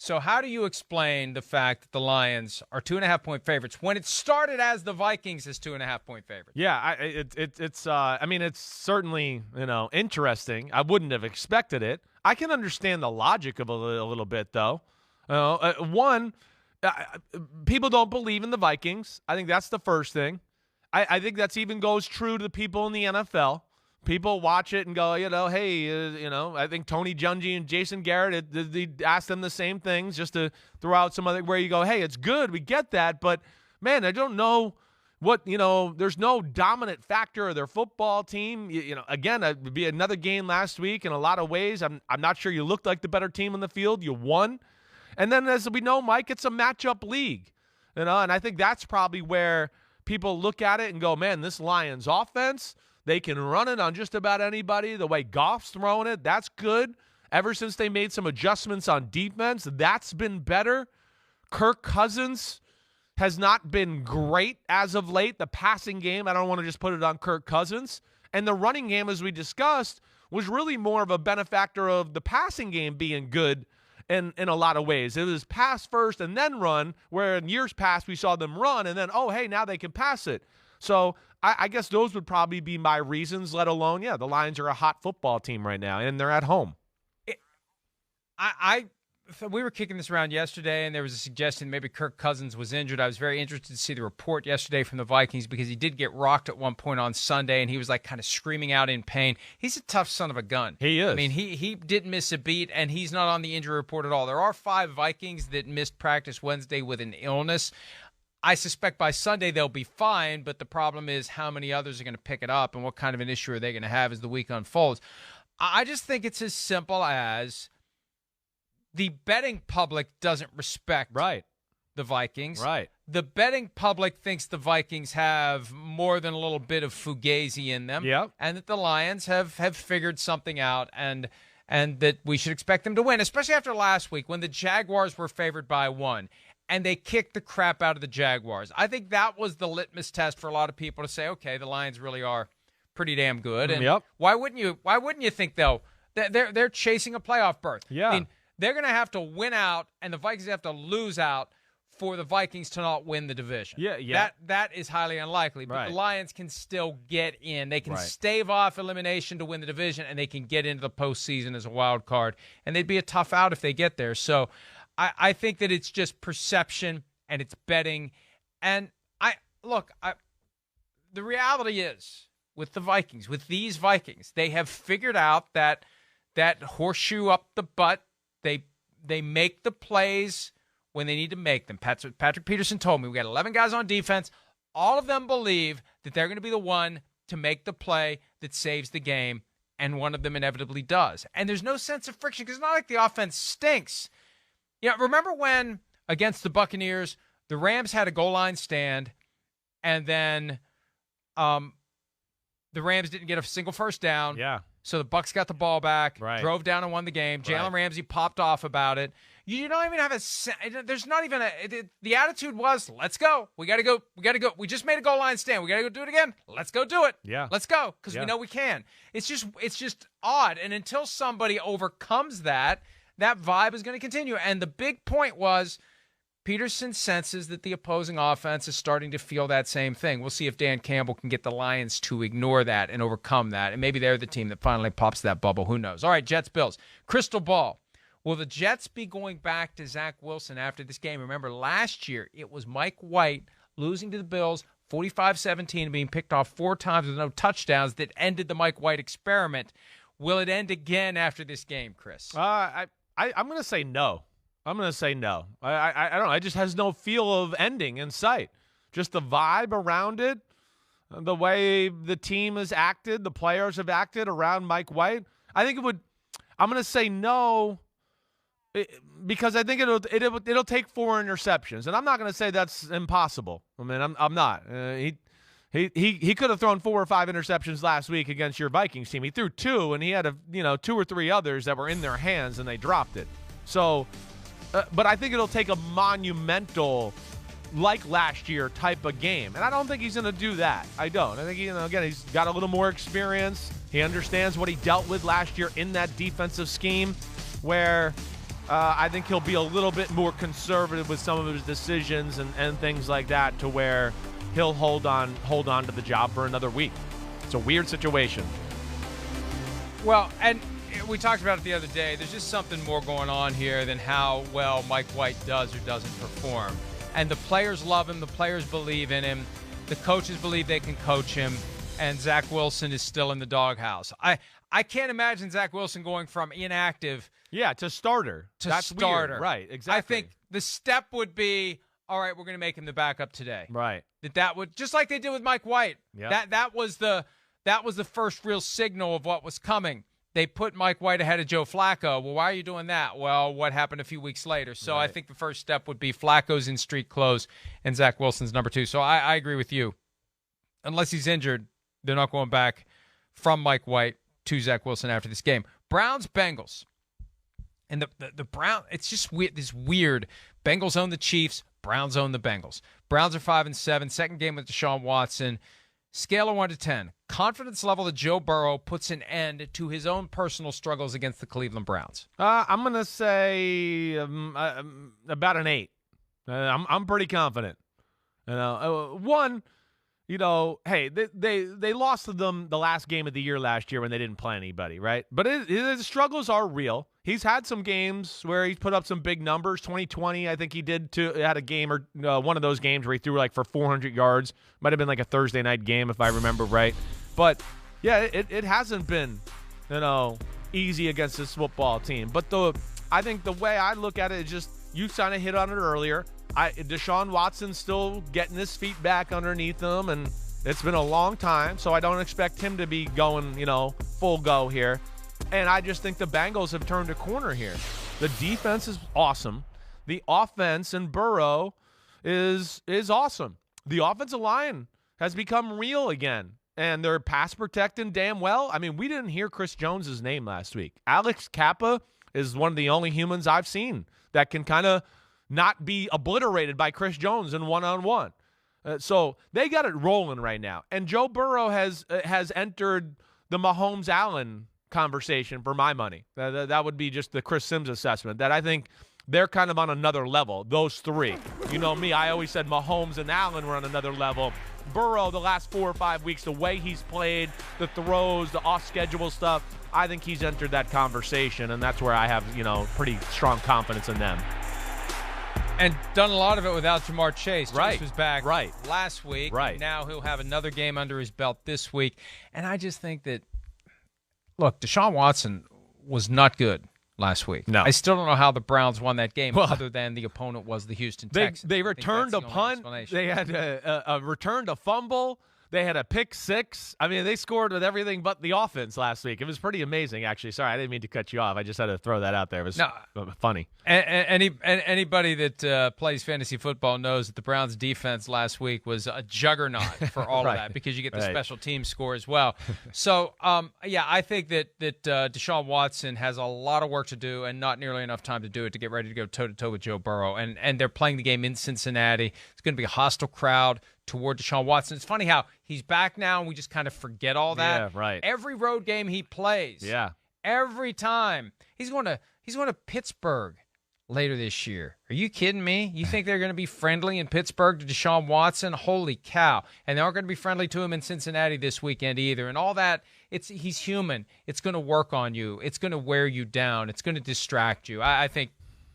So how do you explain the fact that the Lions are 2.5-point favorites when it started as the Vikings as 2.5-point favorites? Yeah, it's certainly, interesting. I wouldn't have expected it. I can understand the logic of a little bit, though. People don't believe in the Vikings. I think that's the first thing. I think that's even goes true to the people in the NFL. People watch it and go, hey, I think Tony Dungy and Jason Garrett, they asked them the same things just to throw out some other where you go, hey, it's good, we get that, but man, I don't know what, there's no dominant factor of their football team. Again, it would be another game last week in a lot of ways. I'm not sure you looked like the better team on the field. You won. And then as we know, Mike, it's a matchup league, and I think that's probably where people look at it and go, man, this Lions offense, they can run it on just about anybody. The way Goff's throwing it, that's good. Ever since they made some adjustments on defense, that's been better. Kirk Cousins has not been great as of late. The passing game, I don't want to just put it on Kirk Cousins. And the running game, as we discussed, was really more of a benefactor of the passing game being good in a lot of ways. It was pass first and then run, where in years past we saw them run and then, now they can pass it. So I guess those would probably be my reasons, let alone, the Lions are a hot football team right now, and they're at home. We were kicking this around yesterday, and there was a suggestion maybe Kirk Cousins was injured. I was very interested to see the report yesterday from the Vikings because he did get rocked at one point on Sunday, and he was like kind of screaming out in pain. He's a tough son of a gun. He is. I mean, he didn't miss a beat, and he's not on the injury report at all. There are 5 Vikings that missed practice Wednesday with an illness. I suspect by Sunday they'll be fine, but the problem is how many others are going to pick it up and what kind of an issue are they going to have as the week unfolds. I just think it's as simple as the betting public doesn't respect the Vikings. Right. The betting public thinks the Vikings have more than a little bit of fugazi in them, and that the Lions have figured something out and that we should expect them to win, especially after last week when the Jaguars were favored by 1. And they kicked the crap out of the Jaguars. I think that was the litmus test for a lot of people to say, okay, the Lions really are pretty damn good. And why wouldn't you think, though, they're chasing a playoff berth? Yeah. I mean, they're going to have to win out, and the Vikings have to lose out for the Vikings to not win the division. Yeah. That is highly unlikely. But the Lions can still get in. They can stave off elimination to win the division, and they can get into the postseason as a wild card. And they'd be a tough out if they get there. So I think that it's just perception and it's betting. And the reality is with the Vikings, with these Vikings, they have figured out that horseshoe up the butt. They make the plays when they need to make them. Patrick Peterson told me we got 11 guys on defense. All of them believe that they're going to be the one to make the play that saves the game, and one of them inevitably does. And there's no sense of friction because it's not like the offense stinks. Remember when, against the Buccaneers, the Rams had a goal line stand, and then the Rams didn't get a single first down. Yeah. So the Bucs got the ball back, drove down and won the game. Right. Jalen Ramsey popped off about it. You don't even have there's not even the attitude was, let's go. We got to go. We just made a goal line stand. We got to go do it again. Let's go do it. Yeah. Let's go because we know we can. It's just odd. And until somebody overcomes that vibe is going to continue. And the big point was Peterson senses that the opposing offense is starting to feel that same thing. We'll see if Dan Campbell can get the Lions to ignore that and overcome that. And maybe they're the team that finally pops that bubble. Who knows? All right, Jets, Bills. Crystal ball. Will the Jets be going back to Zach Wilson after this game? Remember, last year it was Mike White losing to the Bills 45-17 and being picked off 4 times with no touchdowns that ended the Mike White experiment. Will it end again after this game, Chris? I'm going to say no. I don't know. It just has no feel of ending in sight. Just the vibe around it, the way the team has acted, the players have acted around Mike White. I think it would. I'm going to say no because I think it'll take 4 interceptions, and I'm not going to say that's impossible. I mean, I'm not. He could have thrown 4 or 5 interceptions last week against your Vikings team. He threw 2, and he had 2 or 3 others that were in their hands, and they dropped it. So, but I think it'll take a monumental, like last year, type of game, and I don't think he's going to do that. I don't. I think again, he's got a little more experience. He understands what he dealt with last year in that defensive scheme, where I think he'll be a little bit more conservative with some of his decisions and things like that, to where he'll hold on to the job for another week. It's a weird situation. Well, and we talked about it the other day. There's just something more going on here than how well Mike White does or doesn't perform. And the players love him. The players believe in him. The coaches believe they can coach him. And Zach Wilson is still in the doghouse. I can't imagine Zach Wilson going from inactive to starter. That's starter. Weird. Right, exactly. I think the step would be, all right, we're going to make him the backup today. Right. That would, just like they did with Mike White. Yep. That was the first real signal of what was coming. They put Mike White ahead of Joe Flacco. Well, why are you doing that? Well, what happened a few weeks later? So right. I think the first step would be Flacco's in street clothes and Zach Wilson's number 2. So I agree with you. Unless he's injured, they're not going back from Mike White to Zach Wilson after this game. Browns-Bengals. And the Browns, it's just weird. This weird. Bengals own the Chiefs. Browns own the Bengals. Browns are 5-7. Second game with Deshaun Watson. Scale of 1 to 10. Confidence level that Joe Burrow puts an end to his own personal struggles against the Cleveland Browns. I'm going to say about an 8. I'm pretty confident. One, hey, they lost to them the last game of the year last year when they didn't play anybody, right? But his struggles are real. He's had some games where he's put up some big numbers. 2020, I think he had a game or one of those games where he threw for 400 yards. Might have been like a Thursday night game if I remember right. But yeah, it hasn't been, easy against this football team. But I think the way I look at it is just, you kind of hit on it earlier. Deshaun Watson's still getting his feet back underneath him, and it's been a long time, so I don't expect him to be going, full go here. And I just think the Bengals have turned a corner here. The defense is awesome. The offense and Burrow is awesome. The offensive line has become real again, and they're pass protecting damn well. I mean, we didn't hear Chris Jones' name last week. Alex Kappa is one of the only humans I've seen that can kind of not be obliterated by Chris Jones in one-on-one. So they got it rolling right now. And Joe Burrow has entered the Mahomes-Allen conversation for my money. That would be just the Chris Simms assessment, that I think they're kind of on another level, those three. You know me, I always said Mahomes and Allen were on another level. Burrow, the last 4 or 5 weeks, the way he's played, the throws, the off-schedule stuff, I think he's entered that conversation, and that's where I have, pretty strong confidence in them. And done a lot of it without Jamar Chase. Right. Chase was back last week. Right. Now he'll have another game under his belt this week. And I just think that, look, Deshaun Watson was not good last week. No. I still don't know how the Browns won that game, other than the opponent was the Houston Texans. They returned a punt. They had a returned a fumble. They had a pick six. I mean, they scored with everything but the offense last week. It was pretty amazing, actually. Sorry, I didn't mean to cut you off. I just had to throw that out there. It was funny. Anybody that plays fantasy football knows that the Browns' defense last week was a juggernaut for all of that, because you get the special team score as well. So, I think that Deshaun Watson has a lot of work to do and not nearly enough time to do it to get ready to go toe-to-toe with Joe Burrow. And they're playing the game in Cincinnati. It's going to be a hostile crowd toward Deshaun Watson. It's funny how he's back now and we just kind of forget all that. Yeah, right. Every road game he plays. Yeah. Every time. He's going to Pittsburgh later this year. Are you kidding me? You think they're going to be friendly in Pittsburgh to Deshaun Watson? Holy cow. And they aren't going to be friendly to him in Cincinnati this weekend either. And all that, he's human. It's going to work on you. It's going to wear you down. It's going to distract you. I think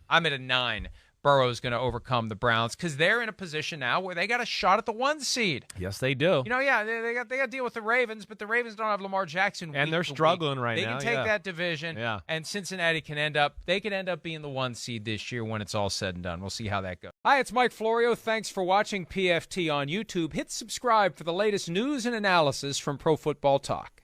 I'm at a 9. Burrow's going to overcome the Browns because they're in a position now where they got a shot at the 1 seed. Yes, they do. They got to deal with the Ravens, but the Ravens don't have Lamar Jackson. And they're struggling right now. They can take that division, and Cincinnati can end up being the 1 seed this year when it's all said and done. We'll see how that goes. Hi, it's Mike Florio. Thanks for watching PFT on YouTube. Hit subscribe for the latest news and analysis from Pro Football Talk.